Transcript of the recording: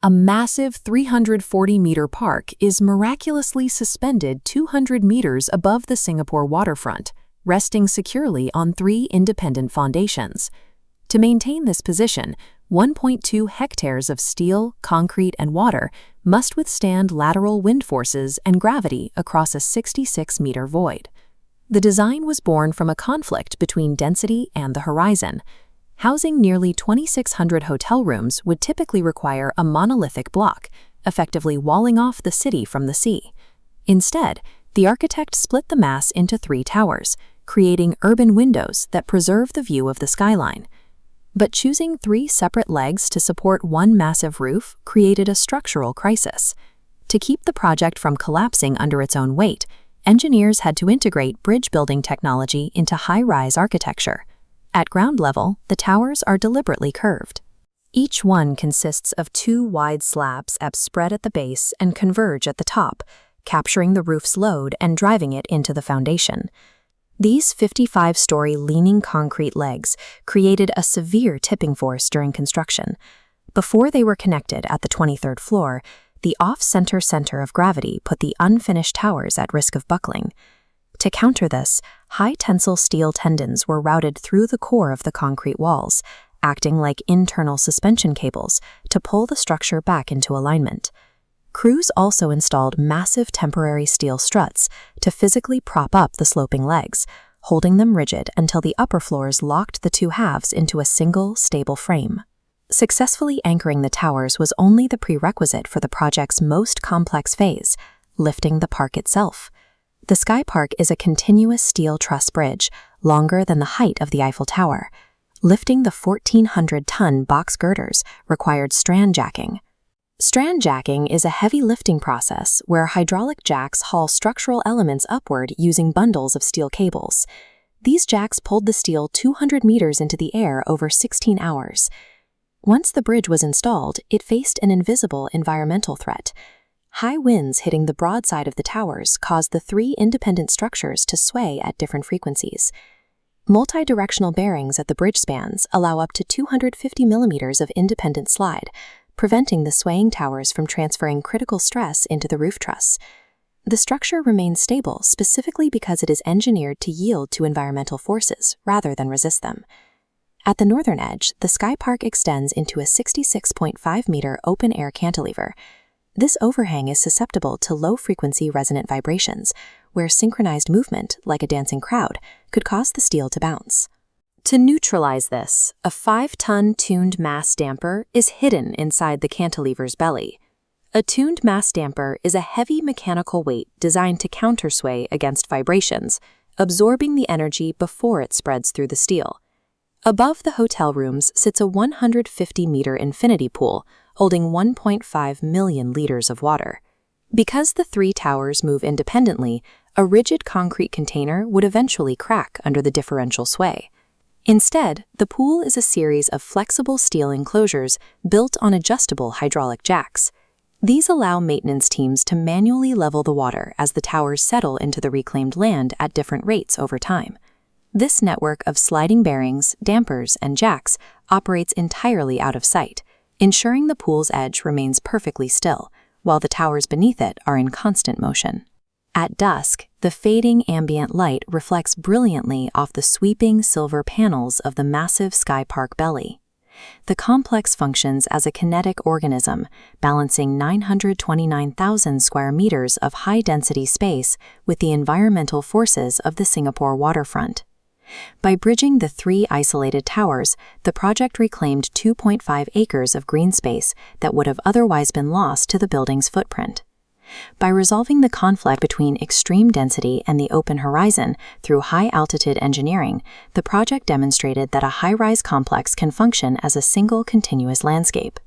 A massive 340-meter park is miraculously suspended 200 meters above the Singapore waterfront, resting securely on 3 independent foundations. To maintain this position, 1.2 hectares of steel, concrete, and water must withstand lateral wind forces and gravity across a 66-meter void. The design was born from a conflict between density and the horizon. Housing nearly 2,600 hotel rooms would typically require a monolithic block, effectively walling off the city from the sea. Instead, the architect split the mass into 3 towers, creating urban windows that preserve the view of the skyline. But choosing 3 separate legs to support one massive roof created a structural crisis. To keep the project from collapsing under its own weight, engineers had to integrate bridge-building technology into high-rise architecture. At ground level, the towers are deliberately curved. Each one consists of 2 wide slabs spread at the base and converge at the top, capturing the roof's load and driving it into the foundation. These 55-story leaning concrete legs created a severe tipping force during construction. Before they were connected at the 23rd floor, the off-center center of gravity put the unfinished towers at risk of buckling. To counter this, high-tensile steel tendons were routed through the core of the concrete walls, acting like internal suspension cables to pull the structure back into alignment. Crews also installed massive temporary steel struts to physically prop up the sloping legs, holding them rigid until the upper floors locked the 2 halves into a single, stable frame. Successfully anchoring the towers was only the prerequisite for the project's most complex phase, lifting the park itself. The SkyPark is a continuous steel truss bridge, longer than the height of the Eiffel Tower. Lifting the 1,400-ton box girders required strand jacking. Strand jacking is a heavy lifting process where hydraulic jacks haul structural elements upward using bundles of steel cables. These jacks pulled the steel 200 meters into the air over 16 hours. Once the bridge was installed, it faced an invisible environmental threat. High winds hitting the broadside of the towers caused the 3 independent structures to sway at different frequencies. Multi-directional bearings at the bridge spans allow up to 250 millimeters of independent slide, preventing the swaying towers from transferring critical stress into the roof truss. The structure remains stable specifically because it is engineered to yield to environmental forces rather than resist them. At the northern edge, the SkyPark extends into a 66.5-meter open-air cantilever. This overhang is susceptible to low-frequency resonant vibrations, where synchronized movement, like a dancing crowd, could cause the steel to bounce. To neutralize this, a 5-ton tuned mass damper is hidden inside the cantilever's belly. A tuned mass damper is a heavy mechanical weight designed to countersway against vibrations, absorbing the energy before it spreads through the steel. Above the hotel rooms sits a 150-meter infinity pool, holding 1.5 million liters of water. Because the 3 towers move independently, a rigid concrete container would eventually crack under the differential sway. Instead, the pool is a series of flexible steel enclosures built on adjustable hydraulic jacks. These allow maintenance teams to manually level the water as the towers settle into the reclaimed land at different rates over time. This network of sliding bearings, dampers, and jacks operates entirely out of sight, ensuring the pool's edge remains perfectly still, while the towers beneath it are in constant motion. At dusk, the fading ambient light reflects brilliantly off the sweeping silver panels of the massive SkyPark belly. The complex functions as a kinetic organism, balancing 929,000 square meters of high-density space with the environmental forces of the Singapore waterfront. By bridging the 3 isolated towers, the project reclaimed 2.5 acres of green space that would have otherwise been lost to the building's footprint. By resolving the conflict between extreme density and the open horizon through high-altitude engineering, the project demonstrated that a high-rise complex can function as a single continuous landscape.